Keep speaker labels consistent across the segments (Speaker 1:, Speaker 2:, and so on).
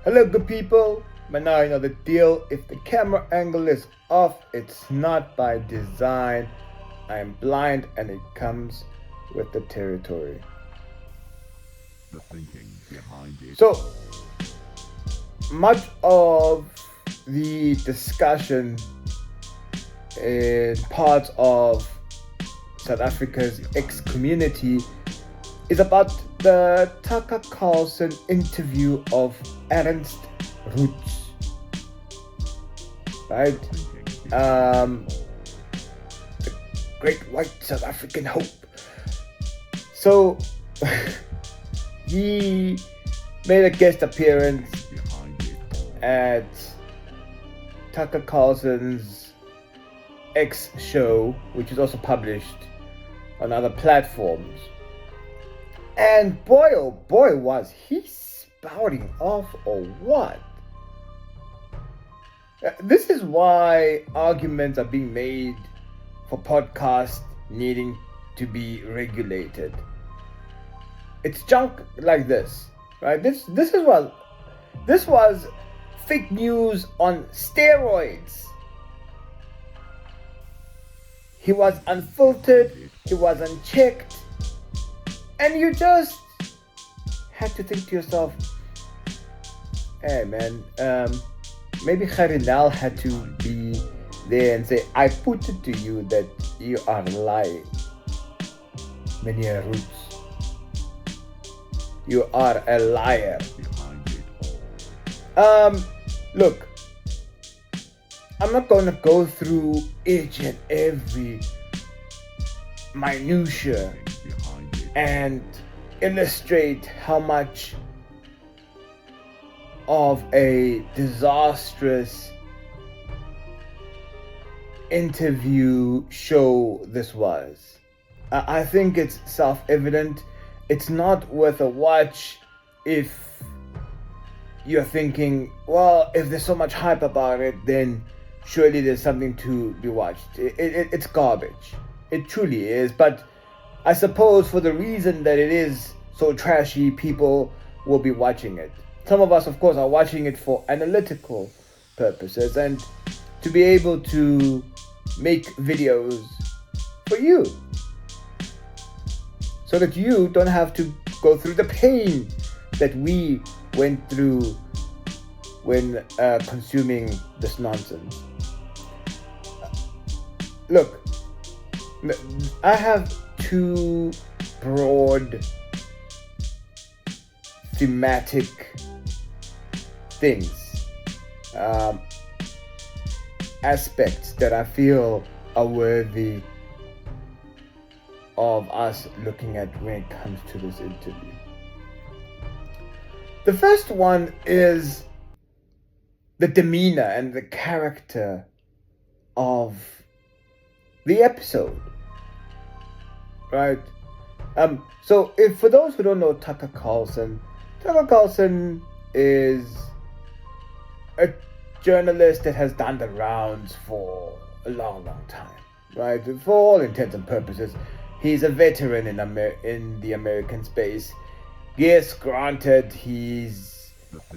Speaker 1: Hello, good people. But now you know the deal. If the camera angle is off, it's not by design. I am blind and it comes with the territory.
Speaker 2: The thinking behind it.
Speaker 1: So, much of the discussion in parts of South Africa's ex-community is about the Tucker Carlson interview of Ernst Roets, right? The great white South African hope. So he made a guest appearance at Tucker Carlson's X show, which is also published on other platforms. And boy, oh boy, was he spouting off or what? This is why arguments are being made for podcasts needing to be regulated. It's junk like this, right? This was fake news on steroids. He was unfiltered, he was unchecked, and you just had to think to yourself, hey man, maybe Kharinal had to be there and say, I put it to you that you are lying. Many roots. You are a liar. Look, I'm not going to go through each and every minutia and illustrate how much of a disastrous interview show this was. I think it's self-evident. It's not worth a watch if you're thinking, well, if there's so much hype about it, then surely there's something to be watched. It's garbage. It truly is. But I suppose for the reason that it is so trashy, people will be watching it. Some of us, of course, are watching it for analytical purposes and to be able to make videos for you, so that you don't have to go through the pain that we went through when consuming this nonsense. Look, I have two broad thematic things, aspects that I feel are worthy of us looking at when it comes to this interview. The first one is the demeanor and the character of the episode, right? So if for those who don't know Tucker Carlson is a journalist that has done the rounds for a long time, right? For all intents and purposes, he's a veteran in the American space. Yes, granted, he's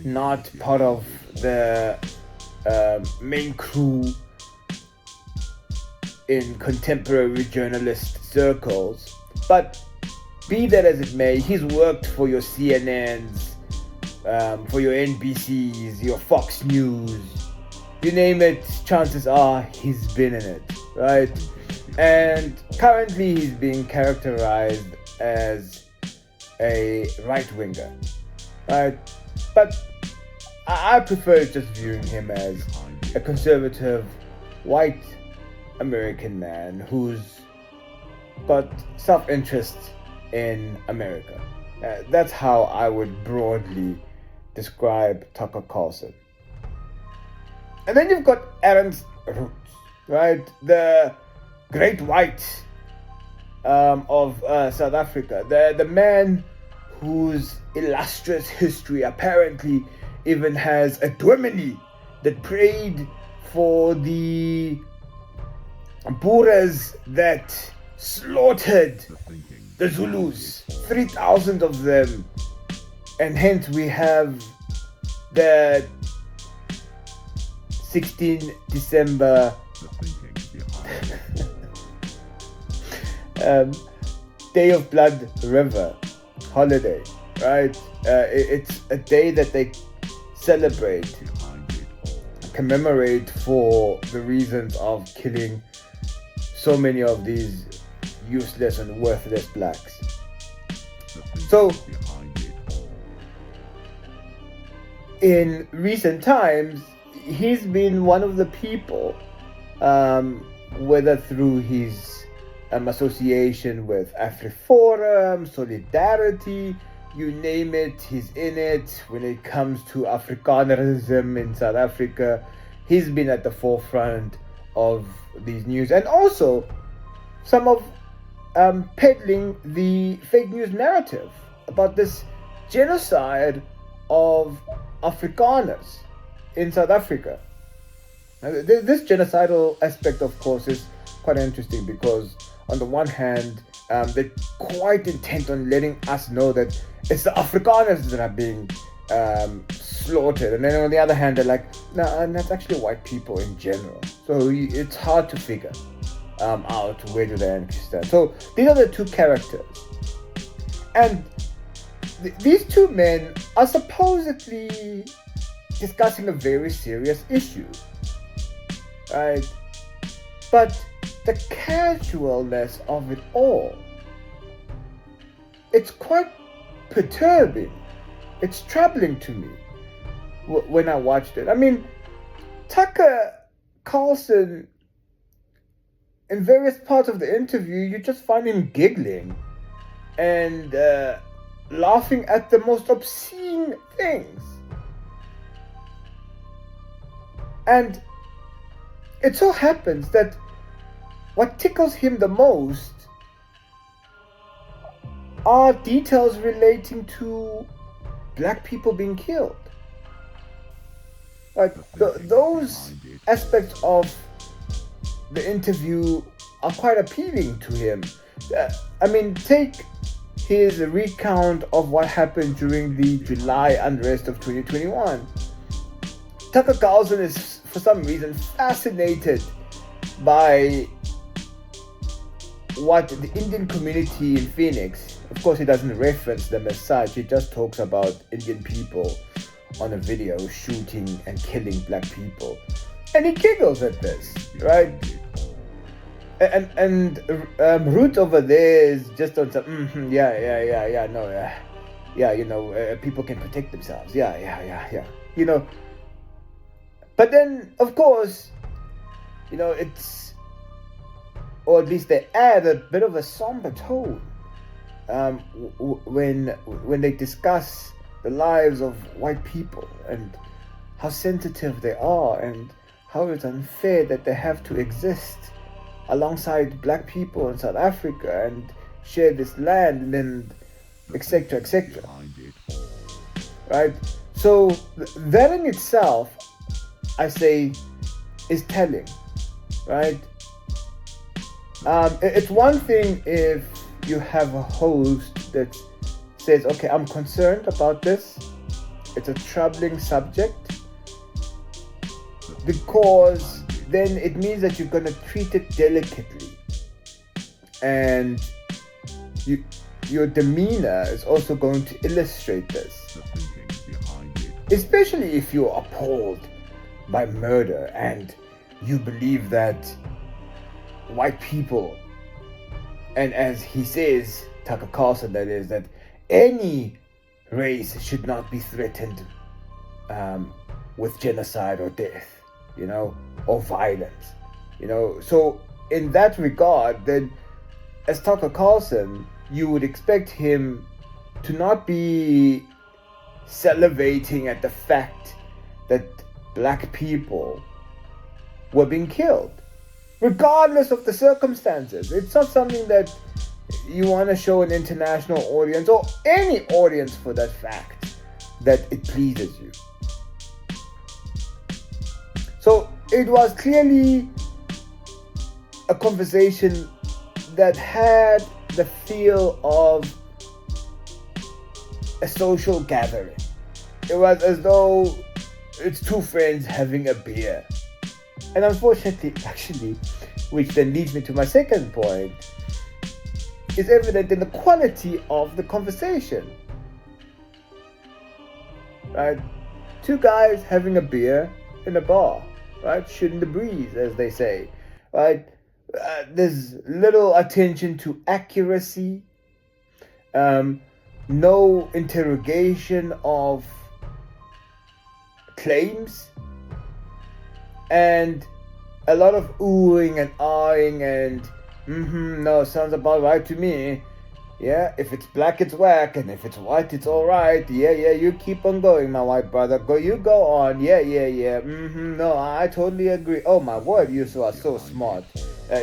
Speaker 1: not part of the main crew in contemporary journalist circles, but be that as it may, he's worked for your CNNs, for your NBCs, your Fox News, you name it, chances are he's been in it, right? And currently he's being characterized as a right-winger, right? But I prefer just viewing him as a conservative white American man who's got self-interest in America. That's how I would broadly describe Tucker Carlson. And then you've got Ernst Roets, right? The great white of South Africa. The man whose illustrious history apparently even has a dominee that prayed for the Boers that slaughtered the Zulus, 3,000 of them, and hence we have the 16 December
Speaker 2: The thinking behind it.
Speaker 1: Day of Blood River holiday, right? It's a day that they celebrate,
Speaker 2: Behind it all.
Speaker 1: commemorate for the reasons of killing so many of these useless and worthless blacks.
Speaker 2: The thinking
Speaker 1: So,
Speaker 2: behind it all.
Speaker 1: in recent times, he's been one of the people, whether through his association with AfriForum, Solidarity, you name it, he's in it. When it comes to Afrikanerism in South Africa, he's been at the forefront of these news, and also some of peddling the fake news narrative about this genocide of Afrikaners in South Africa. Now, this genocidal aspect, of course, is quite interesting because, on the one hand, they're quite intent on letting us know that it's the Afrikaners that are being slaughtered, and then on the other hand, they're like, no, and that's actually white people in general. So it's hard to figure out where do they actually stand. So these are the two characters, and these two men are supposedly discussing a very serious issue, right? But the casualness of it all, it's quite perturbing. It's troubling to me when I watched it. I mean, Tucker Carlson, in various parts of the interview, you just find him giggling and laughing at the most obscene things. And it so happens that what tickles him the most are details relating to black people being killed. Like those aspects of the interview are quite appealing to him. I mean, take his recount of what happened during the July unrest of 2021. Tucker Carlson is, for some reason, fascinated by what the Indian community in Phoenix, of course he doesn't reference them as such, he just talks about Indian people on a video shooting and killing black people, and he giggles at this, right? And Root over there is just on some people can protect themselves, you know. But then, of course, you know, it's, or at least they add a bit of a somber tone when they discuss the lives of white people and how sensitive they are and how it's unfair that they have to exist alongside black people in South Africa and share this land and etc. Right? So that in itself, I say, is telling, right? It's one thing if you have a host that says, okay, I'm concerned about this, it's a troubling subject, because then it means that you're going to treat it delicately, and your demeanor is also going to illustrate this, especially if you're appalled by murder and you believe that white people, and as he says, Tucker Carlson, that is, that any race should not be threatened with genocide or death, you know, or violence, you know. So in that regard, then, as Tucker Carlson, you would expect him to not be salivating at the fact that black people were being killed, regardless of the circumstances. It's not something that you want to show an international audience, or any audience for that fact, that it pleases you. So it was clearly a conversation that had the feel of a social gathering, it was as though it's two friends having a beer. And unfortunately, actually, which then leads me to my second point, is evident in the quality of the conversation. Right? Two guys having a beer in a bar, right? Shooting the breeze, as they say, right? There's little attention to accuracy, no interrogation of claims, and a lot of oohing and ahhing and no, sounds about right to me. Yeah, if it's black, it's whack, and if it's white, it's all right. Yeah, you keep on going, my white brother. You go on. Yeah. No, I totally agree. Oh my word, you are so smart.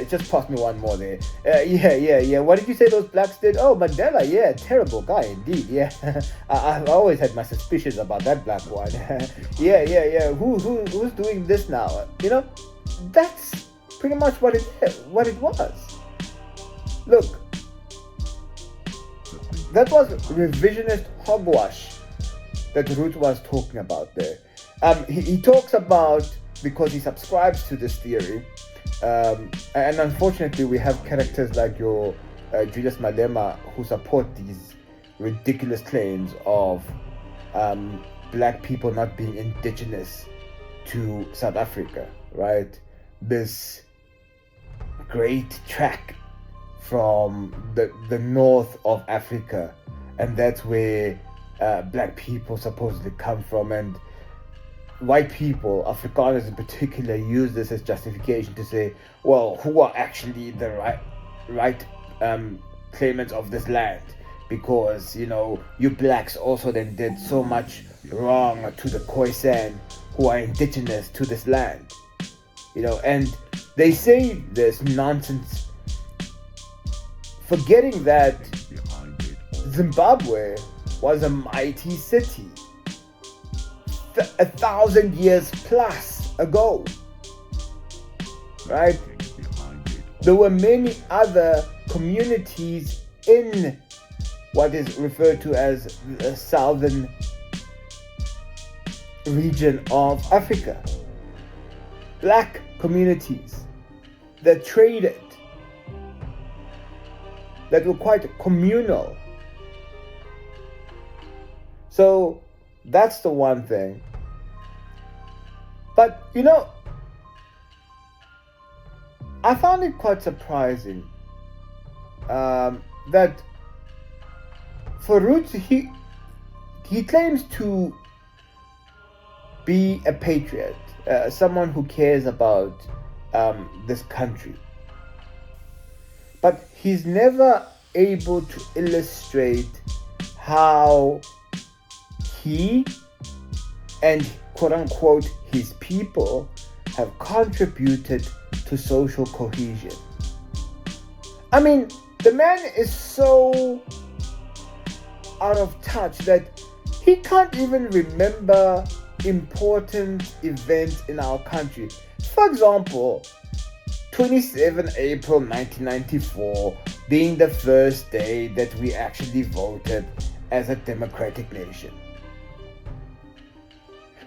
Speaker 1: Just pass me one more there. Yeah. What did you say those blacks did? Oh, Mandela. Yeah, terrible guy indeed. Yeah, I've always had my suspicions about that black one. Yeah. Who's doing this now? That's pretty much what it was. Look. That was revisionist hogwash that Roets was talking about there. He talks about, because he subscribes to this theory, and unfortunately we have characters like your Julius Malema who support these ridiculous claims of black people not being indigenous to South Africa, right? This great track from the north of Africa, and that's where black people supposedly come from, and white people, Afrikaners in particular, use this as justification to say, well, who are actually the right claimants of this land, because you blacks also then did so much wrong to the Khoisan who are indigenous to this land, and they say this nonsense, forgetting that Zimbabwe was a mighty city 1,000 years plus ago, right? There were many other communities in what is referred to as the southern region of Africa. Black communities that traded, that were quite communal. So that's the one thing. But I found it quite surprising that for Roets, he claims to be a patriot, someone who cares about this country. But he's never able to illustrate how he and quote-unquote his people have contributed to social cohesion. I mean, the man is so out of touch that he can't even remember important events in our country. For example, 27 April 1994 being the first day that we actually voted as a democratic nation.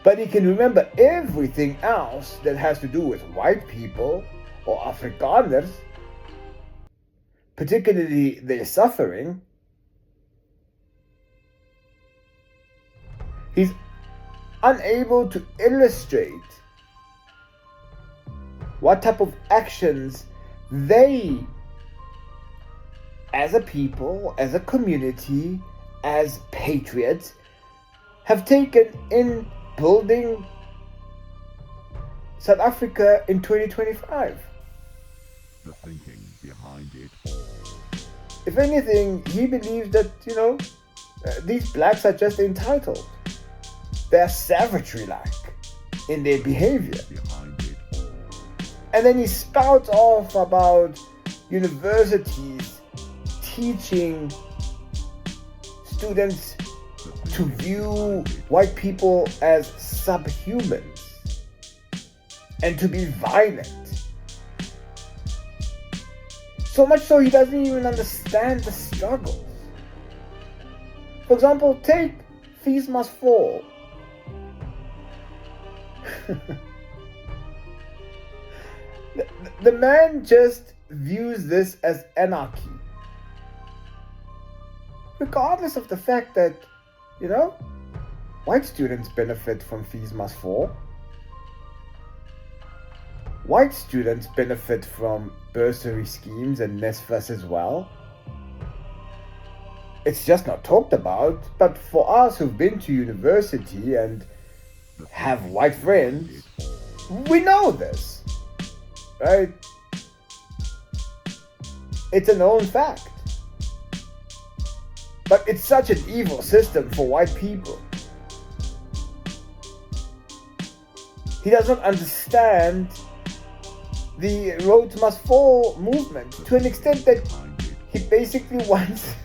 Speaker 1: But he can remember everything else that has to do with white people or Afrikaners, particularly their suffering. He's unable to illustrate what type of actions they, as a people, as a community, as patriots, have taken in building South Africa in 2025.
Speaker 2: The thinking behind it all.
Speaker 1: If anything, he believes that, these blacks are just entitled. They're savagery-like in their behavior.
Speaker 2: Behind it all.
Speaker 1: And then he spouts off about universities teaching students to view white people as subhumans and to be violent. So much so he doesn't even understand the struggles. For example, take Fees Must Fall, The man just views this as anarchy. Regardless of the fact that, white students benefit from fees must fall. White students benefit from bursary schemes and NSFAS as well. It's just not talked about, but for us who've been to university and have white friends, we know this, right? It's a known fact. But it's such an evil system for white people. He doesn't understand the Rhodes Must Fall movement to an extent that he basically wants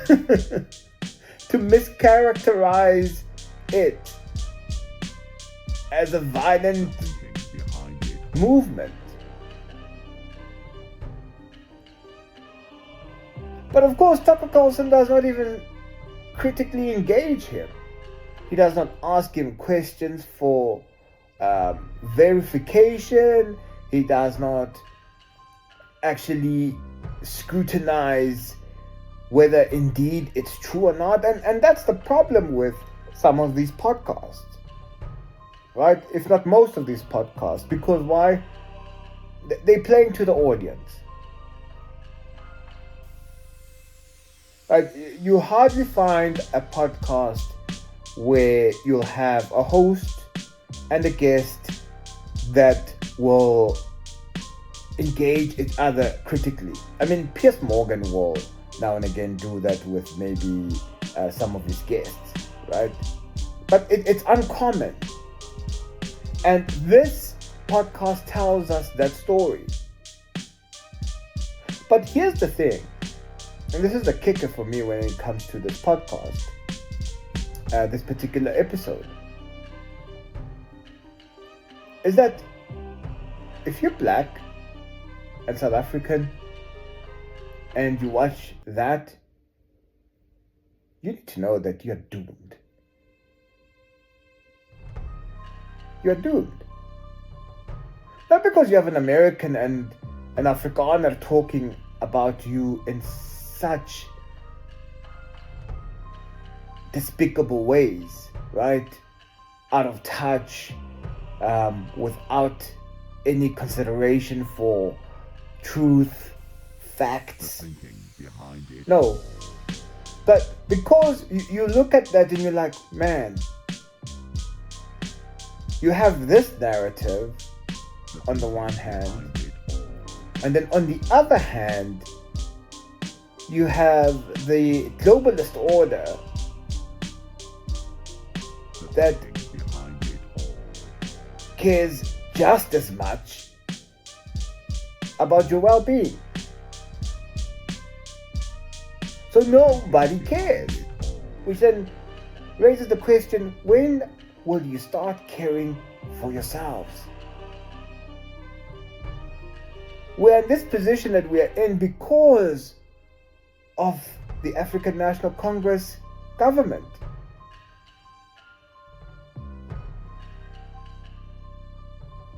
Speaker 1: to mischaracterize it as a violent movement. But of course, Tucker Carlson does not even critically engage him. He does not ask him questions for verification. He does not actually scrutinize whether indeed it's true or not. And that's the problem with some of these podcasts, right? If not most of these podcasts. Because why? They're playing to the audience. Right? You hardly find a podcast where you'll have a host and a guest that will engage each other critically. I mean, Piers Morgan will now and again do that with maybe some of his guests, right? But it's uncommon. And this podcast tells us that story. But here's the thing, and this is the kicker for me when it comes to this podcast, this particular episode, is that if you're black and South African and you watch that, you need to know that you're doomed. You're doomed. Not because you have an American and an Afrikaner talking about you in such despicable ways, right? Out of touch, without any consideration for truth, facts. No. But because you look at that and you're like, man, you have this narrative on the one hand, and then on the other hand, you have the globalist order that cares just as much about your well-being. So nobody cares. Which then raises the question, when will you start caring for yourselves? We're in this position that we are in because of the African National Congress government.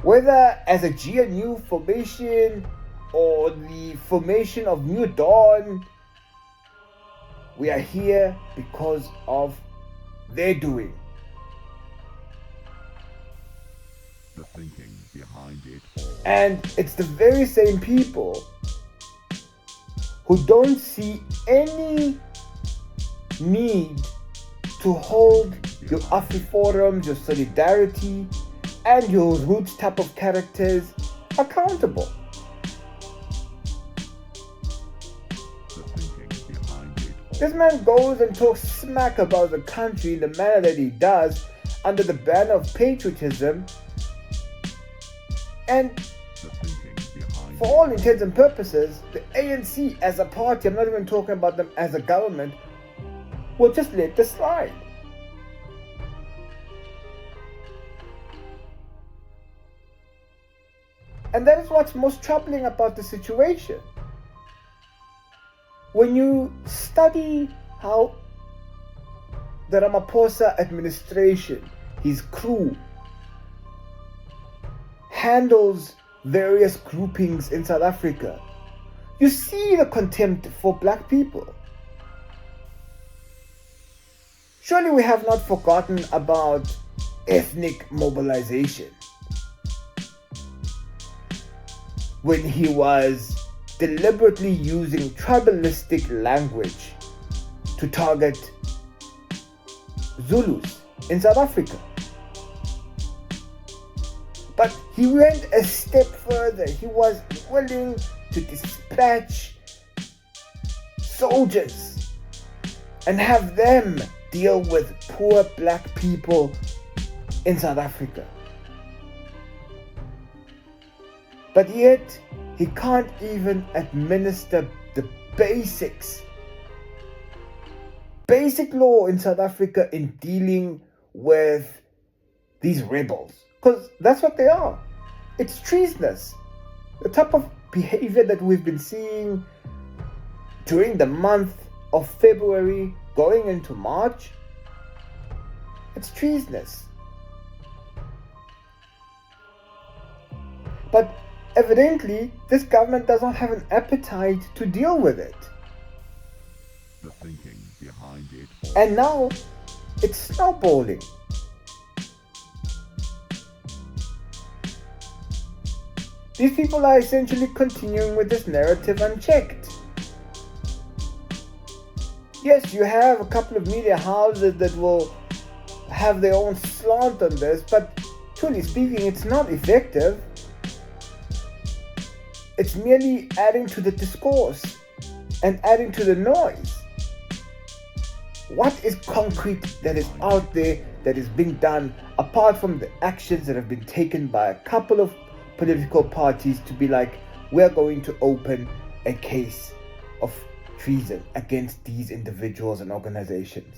Speaker 1: Whether as a GNU formation or the formation of New Dawn, we are here because of their doing.
Speaker 2: The thinking behind it all.
Speaker 1: And it's the very same people who don't see any need to hold your AfriForums, your Solidarity, and your Roots type of characters accountable. This man goes and talks smack about the country in the manner that he does under the banner of patriotism, and for all intents and purposes, the ANC as a party, I'm not even talking about them as a government, will just let this slide. And that is what's most troubling about the situation. When you study how the Ramaphosa administration, his crew, handles various groupings in South Africa, you see the contempt for black people. Surely we have not forgotten about ethnic mobilization, when he was deliberately using tribalistic language to target Zulus in South Africa. But he went a step further. He was willing to dispatch soldiers and have them deal with poor black people in South Africa. But yet, he can't even administer the basic law in South Africa in dealing with these rebels. Because that's what they are. It's treasonous. The type of behavior that we've been seeing during the month of February going into March, it's treasonous. But evidently, this government does not have an appetite to deal with it.
Speaker 2: The thinking behind it all.
Speaker 1: And now, it's snowballing. These people are essentially continuing with this narrative unchecked. Yes, you have a couple of media houses that will have their own slant on this, but truly speaking, it's not effective. It's merely adding to the discourse and adding to the noise. What is concrete that is out there that is being done apart from the actions that have been taken by a couple of political parties to be like, we're going to open a case of treason against these individuals and organizations?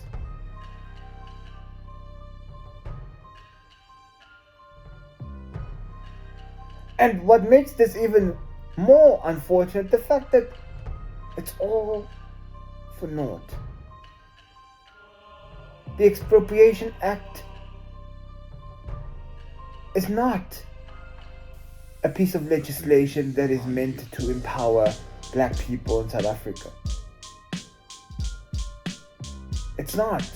Speaker 1: And what makes this even more unfortunate, the fact that it's all for naught. The Expropriation Act is not a piece of legislation that is meant to empower black people in South Africa. It's not.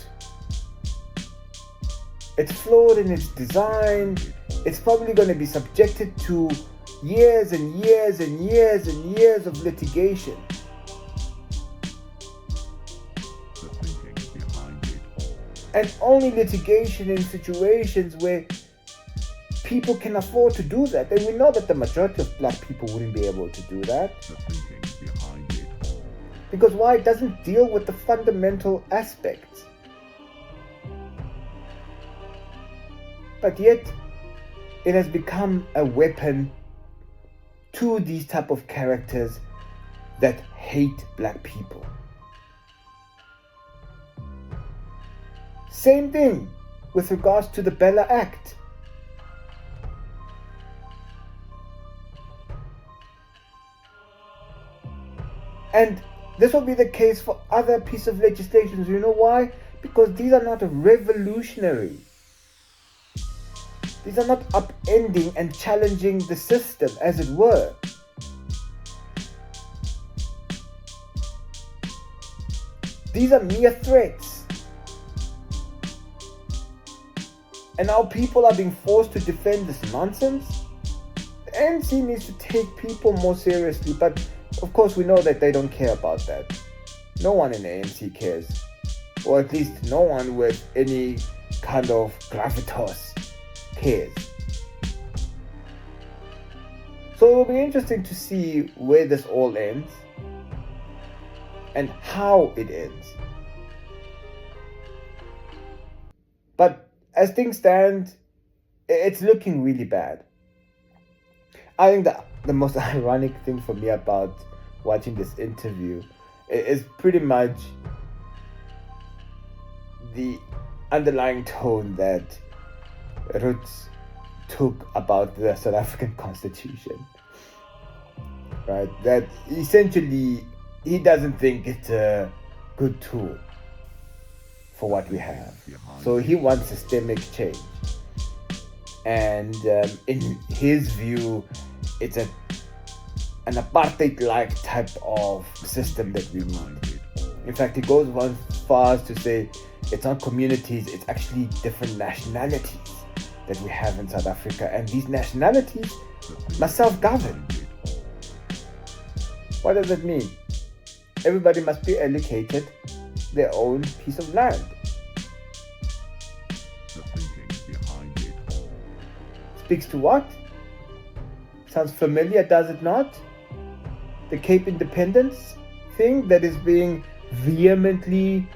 Speaker 1: It's flawed in its design. It's probably going to be subjected to years and years and years and years of litigation.
Speaker 2: The thinking behind it all.
Speaker 1: And only litigation in situations where people can afford to do that. And we know that the majority of black people wouldn't be able to do that.
Speaker 2: The thinking behind it all.
Speaker 1: Because why? It doesn't deal with the fundamental aspects. But yet, it has become a weapon to these type of characters that hate black people. Same thing with regards to the Bella Act. And this will be the case for other pieces of legislation. You know why? Because these are not revolutionary. These are not upending and challenging the system, as it were. These are mere threats. And now people are being forced to defend this nonsense. The ANC needs to take people more seriously, but of course we know that they don't care about that. No one in the ANC cares. Or at least no one with any kind of gravitas cares. So it will be interesting to see where this all ends and how it ends. But as things stand, it's looking really bad. I think the most ironic thing for me about watching this interview is pretty much the underlying tone that Roets took about the South African Constitution. Right? That essentially he doesn't think it's a good tool for what we have. So he wants systemic change. And in his view, it's an apartheid-like type of system that we need. In fact, he goes one far as to say it's not communities, it's actually different nationalities that we have in South Africa, and these nationalities must self-govern. What does it mean? Everybody must be allocated their own piece of land.
Speaker 2: The thinking behind it all.
Speaker 1: Speaks to what? Sounds familiar, does it not? The Cape Independence thing that is being vehemently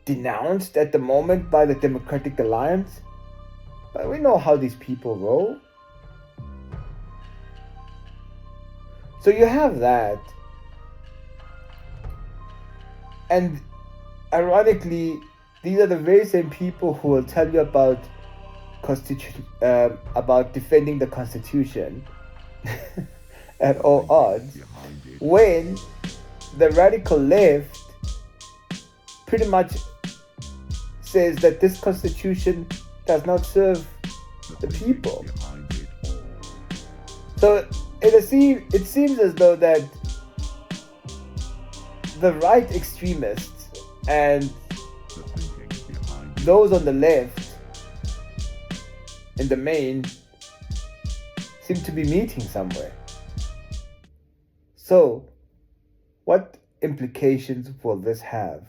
Speaker 1: denounced at the moment by the Democratic Alliance. But we know how these people roll. So you have that. And ironically, these are the very same people who will tell you about about defending the Constitution at all odds, when the radical left pretty much says that this Constitution does not serve the people. So it seems as though that the right extremists and those on the left in the main seem to be meeting somewhere. So, what implications will this have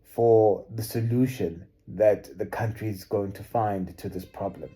Speaker 1: for the solution that the country is going to find to this problem?